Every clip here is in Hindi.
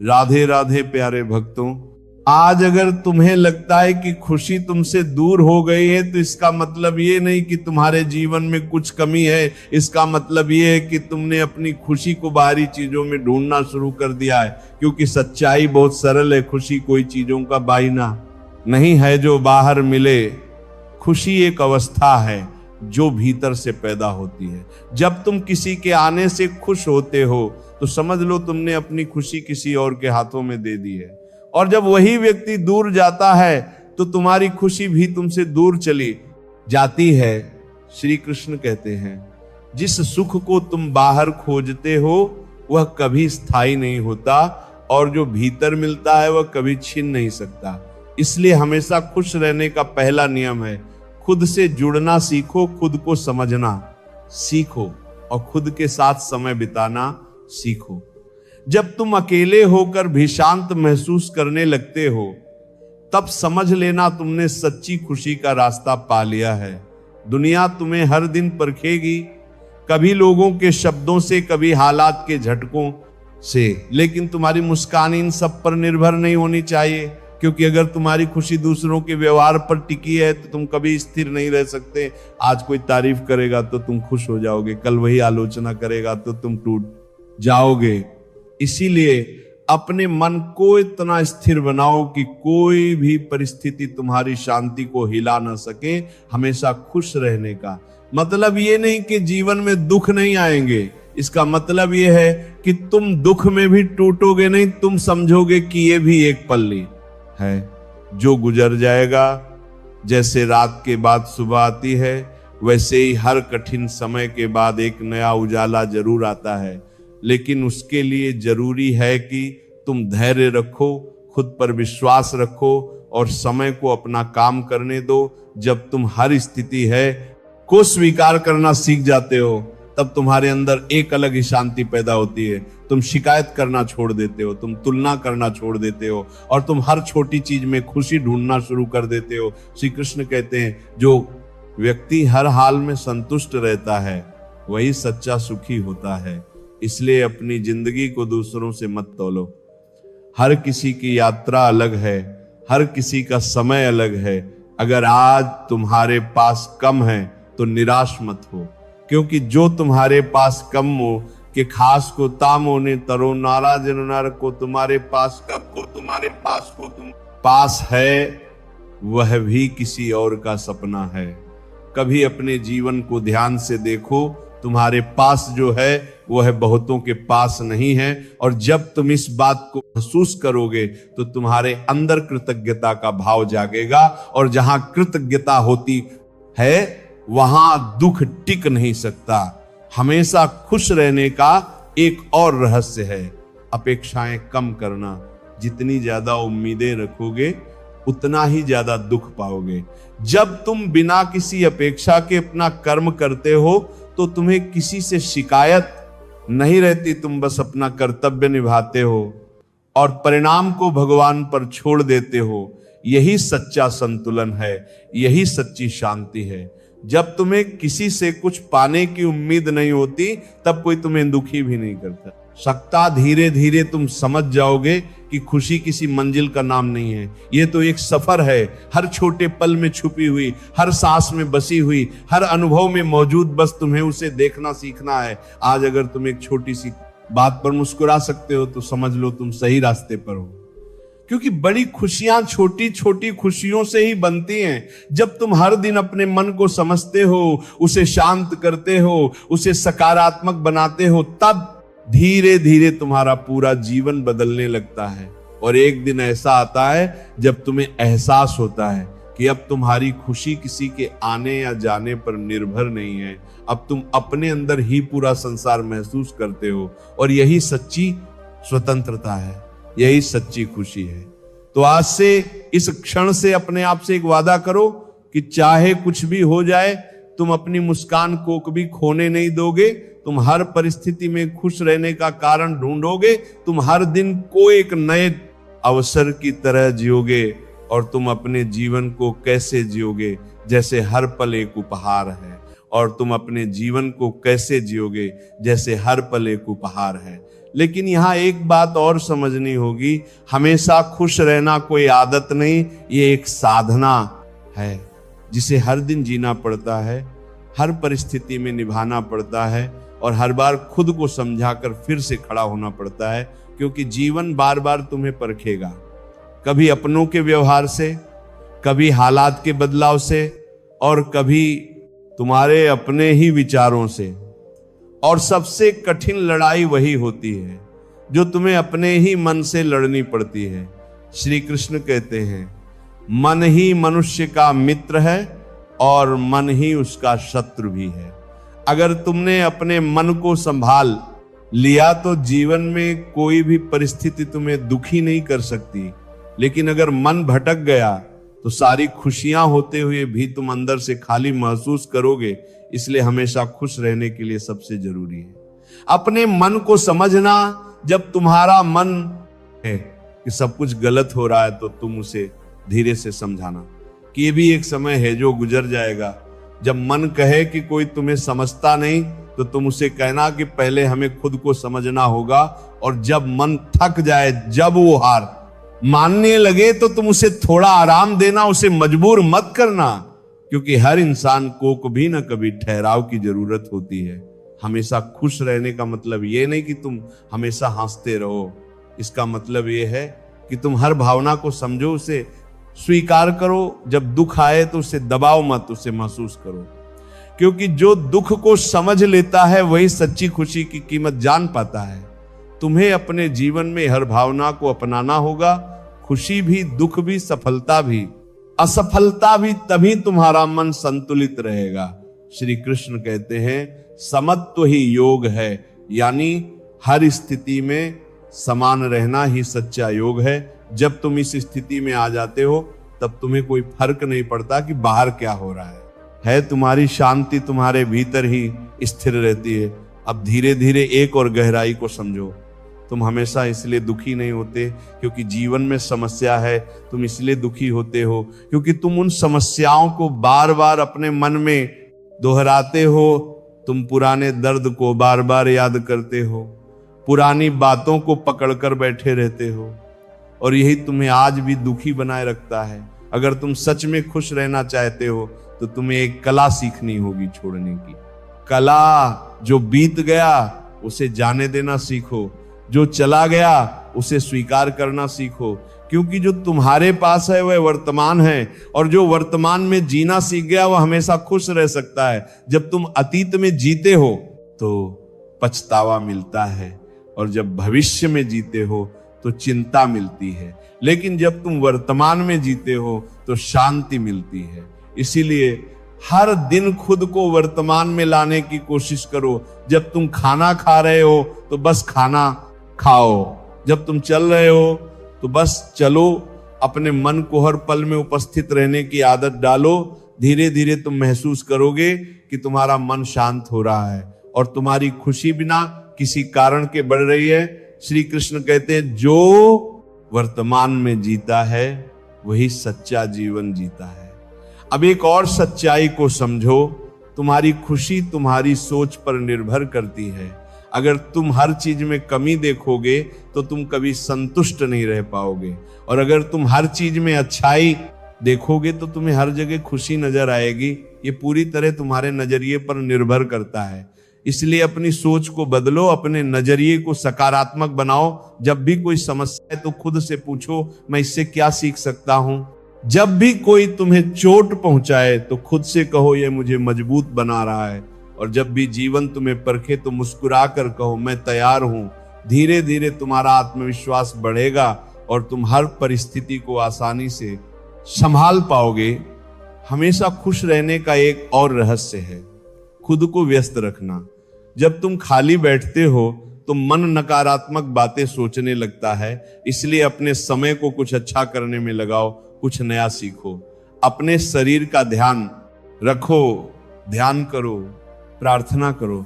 राधे राधे प्यारे भक्तों, आज अगर तुम्हें लगता है कि खुशी तुमसे दूर हो गई है तो इसका मतलब ये नहीं कि तुम्हारे जीवन में कुछ कमी है। इसका मतलब ये है कि तुमने अपनी खुशी को बाहरी चीजों में ढूंढना शुरू कर दिया है। क्योंकि सच्चाई बहुत सरल है, खुशी कोई चीजों का बायना नहीं है जो बाहर मिले। खुशी एक अवस्था है जो भीतर से पैदा होती है। जब तुम किसी के आने से खुश होते हो तो समझ लो तुमने अपनी खुशी किसी और के हाथों में दे दी है। और जब वही व्यक्ति दूर जाता है तो तुम्हारी खुशी भी तुमसे दूर चली जाती है। श्री कृष्ण कहते हैं, जिस सुख को तुम बाहर खोजते हो वह कभी स्थायी नहीं होता, और जो भीतर मिलता है वह कभी छीन नहीं सकता। इसलिए हमेशा खुश रहने का पहला नियम है, खुद से जुड़ना सीखो, खुद को समझना सीखो और खुद के साथ समय बिताना सीखो। जब तुम अकेले होकर भी शांत महसूस करने लगते हो तब समझ लेना तुमने सच्ची खुशी का रास्ता पा लिया है। दुनिया तुम्हें हर दिन परखेगी, कभी लोगों के शब्दों से, कभी हालात के झटकों से, लेकिन तुम्हारी मुस्कान इन सब पर निर्भर नहीं होनी चाहिए। क्योंकि अगर तुम्हारी खुशी दूसरों के व्यवहार पर टिकी है तो तुम कभी स्थिर नहीं रह सकते। आज कोई तारीफ करेगा तो तुम खुश हो जाओगे, कल वही आलोचना करेगा तो तुम टूट जाओगे। इसीलिए अपने मन को इतना स्थिर बनाओ कि कोई भी परिस्थिति तुम्हारी शांति को हिला ना सके। हमेशा खुश रहने का मतलब ये नहीं कि जीवन में दुख नहीं आएंगे, इसका मतलब ये है कि तुम दुख में भी टूटोगे नहीं। तुम समझोगे कि ये भी एक पल है जो गुजर जाएगा। जैसे रात के बाद सुबह आती है वैसे ही हर कठिन समय के बाद एक नया उजाला जरूर आता है। लेकिन उसके लिए जरूरी है कि तुम धैर्य रखो, खुद पर विश्वास रखो और समय को अपना काम करने दो। जब तुम हर स्थिति है को स्वीकार करना सीख जाते हो तब तुम्हारे अंदर एक अलग ही शांति पैदा होती है। तुम शिकायत करना छोड़ देते हो, तुम तुलना करना छोड़ देते हो और तुम हर छोटी चीज में खुशी ढूंढना शुरू कर देते हो। श्री कृष्ण कहते हैं, जो व्यक्ति हर हाल में संतुष्ट रहता है वही सच्चा सुखी होता है। इसलिए अपनी जिंदगी को दूसरों से मत तौलो। हर किसी की यात्रा अलग है, हर किसी का समय अलग है। अगर आज तुम्हारे पास कम है तो निराश मत हो, क्योंकि जो तुम्हारे पास कम हो कि खास को तामो ने तरो नाराज नर को तुम्हारे पास कब को तुम्हारे पास को तुम पास है वह भी किसी और का सपना है। कभी अपने जीवन को ध्यान से देखो, तुम्हारे पास जो है वह बहुतों के पास नहीं है। और जब तुम इस बात को महसूस करोगे तो तुम्हारे अंदर कृतज्ञता का भाव जागेगा, और जहां कृतज्ञता होती है वहां दुख टिक नहीं सकता। हमेशा खुश रहने का एक और रहस्य है, अपेक्षाएं कम करना। जितनी ज्यादा उम्मीदें रखोगे उतना ही ज्यादा दुख पाओगे। जब तुम बिना किसी अपेक्षा के अपना कर्म करते हो तो तुम्हें किसी से शिकायत नहीं रहती, तुम बस अपना कर्तव्य निभाते हो और परिणाम को भगवान पर छोड़ देते हो। यही सच्चा संतुलन है, यही सच्ची शांति है। जब तुम्हें किसी से कुछ पाने की उम्मीद नहीं होती तब कोई तुम्हें दुखी भी नहीं करता सकता। धीरे धीरे तुम समझ जाओगे कि खुशी किसी मंजिल का नाम नहीं है, ये तो एक सफर है। हर छोटे पल में छुपी हुई, हर सांस में बसी हुई, हर अनुभव में मौजूद, बस तुम्हें उसे देखना सीखना है। आज अगर तुम एक छोटी सी बात पर मुस्कुरा सकते हो तो समझ लो तुम सही रास्ते पर हो। क्योंकि बड़ी खुशियां छोटी छोटी खुशियों से ही बनती हैं। जब तुम हर दिन अपने मन को समझते हो, उसे शांत करते हो, उसे सकारात्मक बनाते हो, तब धीरे धीरे तुम्हारा पूरा जीवन बदलने लगता है। और एक दिन ऐसा आता है जब तुम्हें एहसास होता है कि अब तुम्हारी खुशी किसी के आने या जाने पर निर्भर नहीं है। अब तुम अपने अंदर ही पूरा संसार महसूस करते हो, और यही सच्ची स्वतंत्रता है, यही सच्ची खुशी है। तो आज से, इस क्षण से अपने आप से एक वादा करो कि चाहे कुछ भी हो जाए तुम अपनी मुस्कान को कभी खोने नहीं दोगे। तुम हर परिस्थिति में खुश रहने का कारण ढूंढोगे। तुम हर दिन को एक नए अवसर की तरह जियोगे, और तुम अपने जीवन को कैसे जियोगे जैसे हर पल एक उपहार है। और तुम अपने जीवन को कैसे जियोगे जैसे हर पल एक उपहार है। लेकिन यहां एक बात और समझनी होगी, हमेशा खुश रहना कोई आदत नहीं, ये एक साधना है जिसे हर दिन जीना पड़ता है, हर परिस्थिति में निभाना पड़ता है और हर बार खुद को समझाकर फिर से खड़ा होना पड़ता है, क्योंकि जीवन बार बार तुम्हें परखेगा, कभी अपनों के व्यवहार से, कभी हालात के बदलाव से और कभी तुम्हारे अपने ही विचारों से। और सबसे कठिन लड़ाई वही होती है जो तुम्हें अपने ही मन से लड़नी पड़ती है। श्री कृष्ण कहते हैं, मन ही मनुष्य का मित्र है और मन ही उसका शत्रु भी है। अगर तुमने अपने मन को संभाल लिया तो जीवन में कोई भी परिस्थिति तुम्हें दुखी नहीं कर सकती, लेकिन अगर मन भटक गया तो सारी खुशियां होते हुए भी तुम अंदर से खाली महसूस करोगे। इसलिए हमेशा खुश रहने के लिए सबसे जरूरी है अपने मन को समझना। जब तुम्हारा मन है कि सब कुछ गलत हो रहा है तो तुम उसे धीरे से समझाना कि ये भी एक समय है जो गुजर जाएगा। जब मन कहे कि कोई तुम्हें समझता नहीं तो तुम उसे कहना कि पहले हमें खुद को समझना होगा, और जब मन थक जाए, जब वो हार मानने लगे तो तुम उसे थोड़ा आराम देना, उसे मजबूर मत करना, क्योंकि हर इंसान को कभी ना कभी ठहराव की जरूरत होती है। हमेशा खुश रहने का मतलब ये नहीं कि तुम हमेशा हंसते रहो, इसका मतलब ये है कि तुम हर भावना को समझो, उसे स्वीकार करो। जब दुख आए तो उसे दबाओ मत, उसे महसूस करो, क्योंकि जो दुख को समझ लेता है वही सच्ची खुशी की कीमत जान पाता है। तुम्हें अपने जीवन में हर भावना को अपनाना होगा, खुशी भी, दुख भी, सफलता भी, असफलता भी, तभी तुम्हारा मन संतुलित रहेगा। श्री कृष्ण कहते हैं, समत्व ही योग है, यानी हर स्थिति में समान रहना ही सच्चा योग है। जब तुम इस स्थिति में आ जाते हो तब तुम्हें कोई फर्क नहीं पड़ता कि बाहर क्या हो रहा है तुम्हारी शांति तुम्हारे भीतर ही स्थिर रहती है। अब धीरे धीरे एक और गहराई को समझो। तुम हमेशा इसलिए दुखी नहीं होते क्योंकि जीवन में समस्या है, तुम इसलिए दुखी होते हो क्योंकि तुम उन समस्याओं को बार बार अपने मन में दोहराते हो। तुम पुराने दर्द को बार बार याद करते हो, पुरानी बातों को पकड़कर बैठे रहते हो, और यही तुम्हें आज भी दुखी बनाए रखता है। अगर तुम सच में खुश रहना चाहते हो तो तुम्हें एक कला सीखनी होगी, छोड़ने की कला। जो बीत गया उसे जाने देना सीखो, जो चला गया उसे स्वीकार करना सीखो, क्योंकि जो तुम्हारे पास है वह वर्तमान है, और जो वर्तमान में जीना सीख गया वह हमेशा खुश रह सकता है। जब तुम अतीत में जीते हो तो पछतावा मिलता है, और जब भविष्य में जीते हो तो चिंता मिलती है, लेकिन जब तुम वर्तमान में जीते हो तो शांति मिलती है। इसीलिए हर दिन खुद को वर्तमान में लाने की कोशिश करो। जब तुम खाना खा रहे हो तो बस खाना खाओ, जब तुम चल रहे हो तो बस चलो। अपने मन को हर पल में उपस्थित रहने की आदत डालो। धीरे धीरे तुम महसूस करोगे कि तुम्हारा मन शांत हो रहा है और तुम्हारी खुशी बिना किसी कारण के बढ़ रही है। श्री कृष्ण कहते हैं, जो वर्तमान में जीता है वही सच्चा जीवन जीता है। अब एक और सच्चाई को समझो, तुम्हारी खुशी तुम्हारी सोच पर निर्भर करती है। अगर तुम हर चीज में कमी देखोगे तो तुम कभी संतुष्ट नहीं रह पाओगे, और अगर तुम हर चीज में अच्छाई देखोगे तो तुम्हें हर जगह खुशी नजर आएगी। ये पूरी तरह तुम्हारे नजरिए पर निर्भर करता है। इसलिए अपनी सोच को बदलो, अपने नजरिए को सकारात्मक बनाओ। जब भी कोई समस्या है तो खुद से पूछो, मैं इससे क्या सीख सकता हूं। जब भी कोई तुम्हें चोट पहुंचाए तो खुद से कहो, यह मुझे मजबूत बना रहा है। और जब भी जीवन तुम्हें परखे तो मुस्कुरा कर कहो, मैं तैयार हूं। धीरे धीरे तुम्हारा आत्मविश्वास बढ़ेगा और तुम हर परिस्थिति को आसानी से संभाल पाओगे। हमेशा खुश रहने का एक और रहस्य है, खुद को व्यस्त रखना। जब तुम खाली बैठते हो तो मन नकारात्मक बातें सोचने लगता है, इसलिए अपने समय को कुछ अच्छा करने में लगाओ, कुछ नया सीखो। अपने शरीर का ध्यान रखो, ध्यान करो, प्रार्थना करो।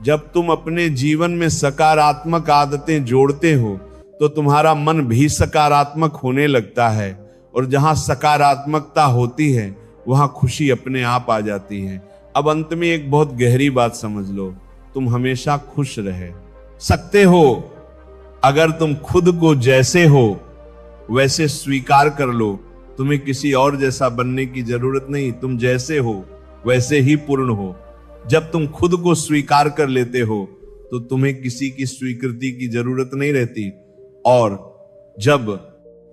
जब तुम अपने जीवन में सकारात्मक आदतें जोड़ते हो तो तुम्हारा मन भी सकारात्मक होने लगता है, और जहां सकारात्मकता होती है वहां खुशी अपने आप आ जाती है। अब अंत में एक बहुत गहरी बात समझ लो, तुम हमेशा खुश रहे सकते हो अगर तुम खुद को जैसे हो वैसे स्वीकार कर लो। तुम्हें किसी और जैसा बनने की जरूरत नहीं, तुम जैसे हो वैसे ही पूर्ण हो। जब तुम खुद को स्वीकार कर लेते हो तो तुम्हें किसी की स्वीकृति की जरूरत नहीं रहती, और जब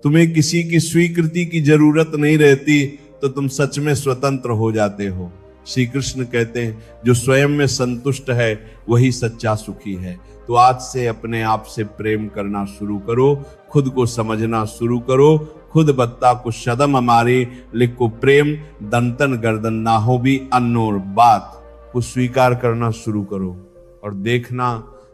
तुम्हें किसी की स्वीकृति की जरूरत नहीं रहती तो तुम सच में स्वतंत्र हो जाते हो। श्री कृष्ण कहते हैं जो स्वयं में संतुष्ट है वही सच्चा सुखी है। तो आज से अपने आप से प्रेम करना शुरू करो, खुद को समझना शुरू करो। खुद बत्ता को शदम हमारे लिखो प्रेम, दंतन गर्दन ना हो भी अन्नोर बात को स्वीकार करना शुरू करो, और देखना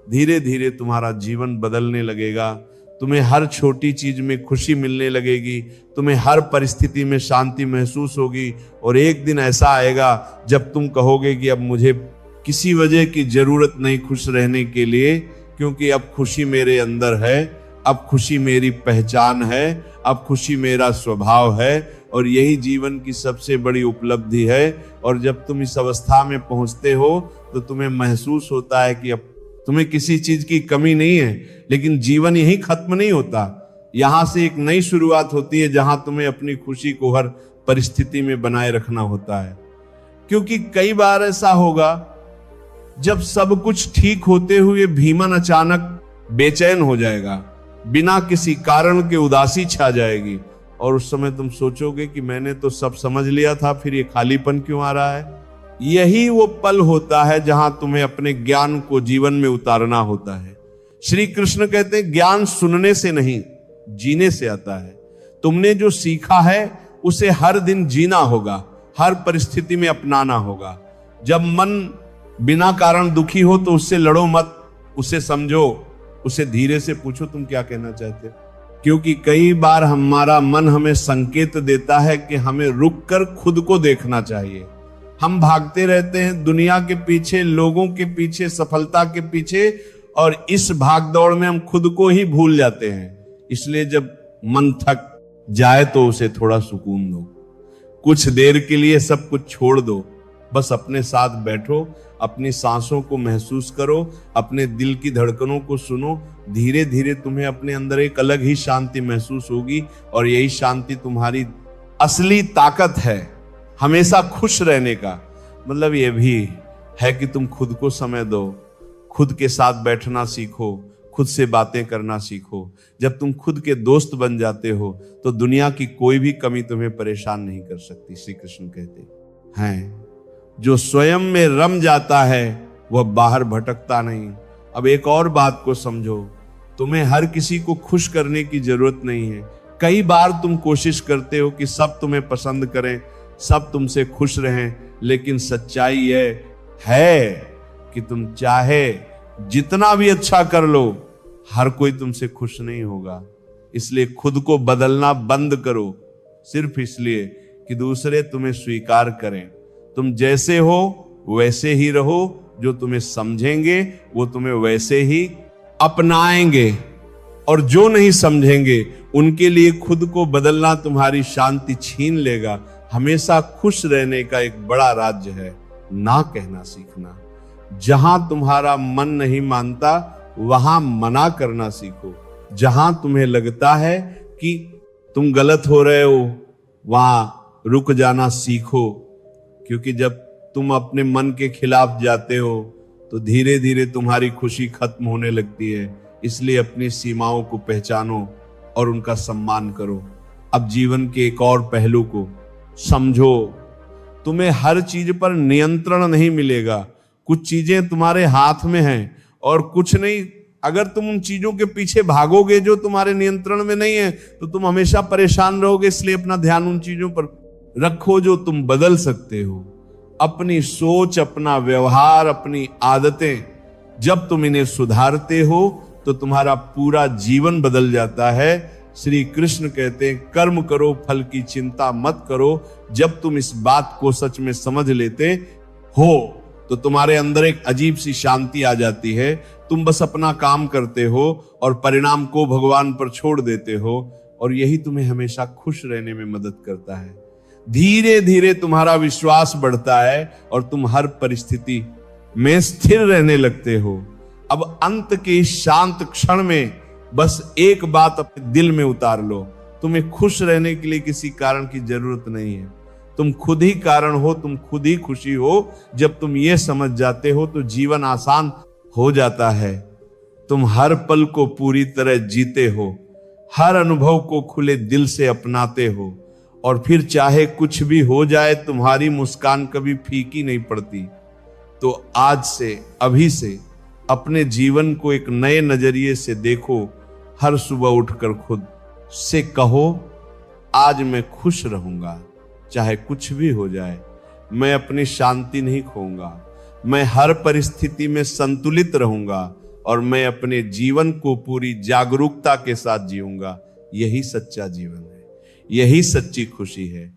धीरे धीरे तुम्हारा जीवन बदलने लगेगा। तुम्हें हर छोटी चीज में खुशी मिलने लगेगी, तुम्हें हर परिस्थिति में शांति महसूस होगी, और एक दिन ऐसा आएगा जब तुम कहोगे कि अब मुझे किसी वजह की जरूरत नहीं खुश रहने के लिए, क्योंकि अब खुशी मेरे अंदर है, अब खुशी मेरी पहचान है, अब खुशी मेरा स्वभाव है, और यही जीवन की सबसे बड़ी उपलब्धि है। और जब तुम इस अवस्था में पहुंचते हो तो तुम्हें महसूस होता है कि अब तुम्हें किसी चीज की कमी नहीं है। लेकिन जीवन यही खत्म नहीं होता, यहां से एक नई शुरुआत होती है जहां तुम्हें अपनी खुशी को हर परिस्थिति में बनाए रखना होता है। क्योंकि कई बार ऐसा होगा जब सब कुछ ठीक होते हुए भीमन अचानक बेचैन हो जाएगा, बिना किसी कारण के उदासी छा जाएगी, और उस समय तुम सोचोगे कि मैंने तो सब समझ लिया था, फिर ये खालीपन क्यों आ रहा है। यही वो पल होता है जहां तुम्हें अपने ज्ञान को जीवन में उतारना होता है। श्री कृष्ण कहते हैं ज्ञान सुनने से नहीं जीने से आता है। तुमने जो सीखा है उसे हर दिन जीना होगा, हर परिस्थिति में अपनाना होगा। जब मन बिना कारण दुखी हो तो उससे लड़ो मत, उसे समझो, उसे धीरे से पूछो तुम क्या कहना चाहते हो। क्योंकि कई बार हमारा मन हमें संकेत देता है कि हमें रुककर खुद को देखना चाहिए। हम भागते रहते हैं दुनिया के पीछे, लोगों के पीछे, सफलता के पीछे, और इस भागदौड़ में हम खुद को ही भूल जाते हैं। इसलिए जब मन थक जाए तो उसे थोड़ा सुकून दो, कुछ देर के लिए सब कुछ छोड़ दो, बस अपने साथ बैठो, अपनी सांसों को महसूस करो, अपने दिल की धड़कनों को सुनो। धीरे धीरे तुम्हें अपने अंदर एक अलग ही शांति महसूस होगी, और यही शांति तुम्हारी असली ताकत है हमेशा खुश रहने का। मतलब ये भी है कि तुम खुद को समय दो, खुद के साथ बैठना सीखो, खुद से बातें करना सीखो। जब तुम खुद के दोस्त बन जाते हो तो दुनिया की कोई भी कमी तुम्हें परेशान नहीं कर सकती। श्री कृष्ण कहते हैं जो स्वयं में रम जाता है वह बाहर भटकता नहीं। अब एक और बात को समझो, तुम्हें हर किसी को खुश करने की जरूरत नहीं है। कई बार तुम कोशिश करते हो कि सब तुम्हें पसंद करें, सब तुमसे खुश रहें, लेकिन सच्चाई यह है कि तुम चाहे जितना भी अच्छा कर लो, हर कोई तुमसे खुश नहीं होगा। इसलिए खुद को बदलना बंद करो, सिर्फ इसलिए कि दूसरे तुम्हें स्वीकार करें। तुम जैसे हो वैसे ही रहो, जो तुम्हें समझेंगे वो तुम्हें वैसे ही अपनाएंगे, और जो नहीं समझेंगे उनके लिए खुद को बदलना तुम्हारी शांति छीन लेगा। हमेशा खुश रहने का एक बड़ा राज्य है ना कहना सीखना। जहां तुम्हारा मन नहीं मानता वहां मना करना सीखो। जहां तुम्हें लगता है कि तुम गलत हो रहे हो वहां रुक जाना सीखो, क्योंकि जब तुम अपने मन के खिलाफ जाते हो तो धीरे धीरे तुम्हारी खुशी खत्म होने लगती है। इसलिए अपनी सीमाओं को पहचानो और उनका सम्मान करो। अब जीवन के एक और पहलू को समझो, तुम्हें हर चीज पर नियंत्रण नहीं मिलेगा। कुछ चीजें तुम्हारे हाथ में हैं और कुछ नहीं। अगर तुम उन चीजों के पीछे भागोगे जो तुम्हारे नियंत्रण में नहीं है तो तुम हमेशा परेशान रहोगे। इसलिए अपना ध्यान उन चीजों पर रखो जो तुम बदल सकते हो। अपनी सोच, अपना व्यवहार, अपनी आदतें, जब तुम इन्हें सुधारते हो तो तुम्हारा पूरा जीवन बदल जाता है। श्री कृष्ण कहते हैं कर्म करो, फल की चिंता मत करो। जब तुम इस बात को सच में समझ लेते हो तो तुम्हारे अंदर एक अजीब सी शांति आ जाती है। तुम बस अपना काम करते हो और परिणाम को भगवान पर छोड़ देते हो, और यही तुम्हें हमेशा खुश रहने में मदद करता है। धीरे धीरे तुम्हारा विश्वास बढ़ता है और तुम हर परिस्थिति में स्थिर रहने लगते हो। अब अंत के इस शांत क्षण में बस एक बात अपने दिल में उतार लो, तुम्हें खुश रहने के लिए किसी कारण की जरूरत नहीं है। तुम खुद ही कारण हो, तुम खुद ही खुशी हो। जब तुम ये समझ जाते हो तो जीवन आसान हो जाता है। तुम हर पल को पूरी तरह जीते हो, हर अनुभव को खुले दिल से अपनाते हो, और फिर चाहे कुछ भी हो जाए तुम्हारी मुस्कान कभी फीकी नहीं पड़ती। तो आज से, अभी से अपने जीवन को एक नए नजरिए से देखो। हर सुबह उठकर खुद से कहो, आज मैं खुश रहूंगा, चाहे कुछ भी हो जाए। मैं अपनी शांति नहीं खोऊंगा, मैं हर परिस्थिति में संतुलित रहूंगा, और मैं अपने जीवन को पूरी जागरूकता के साथ जीऊंगा। यही सच्चा जीवन है, यही सच्ची खुशी है।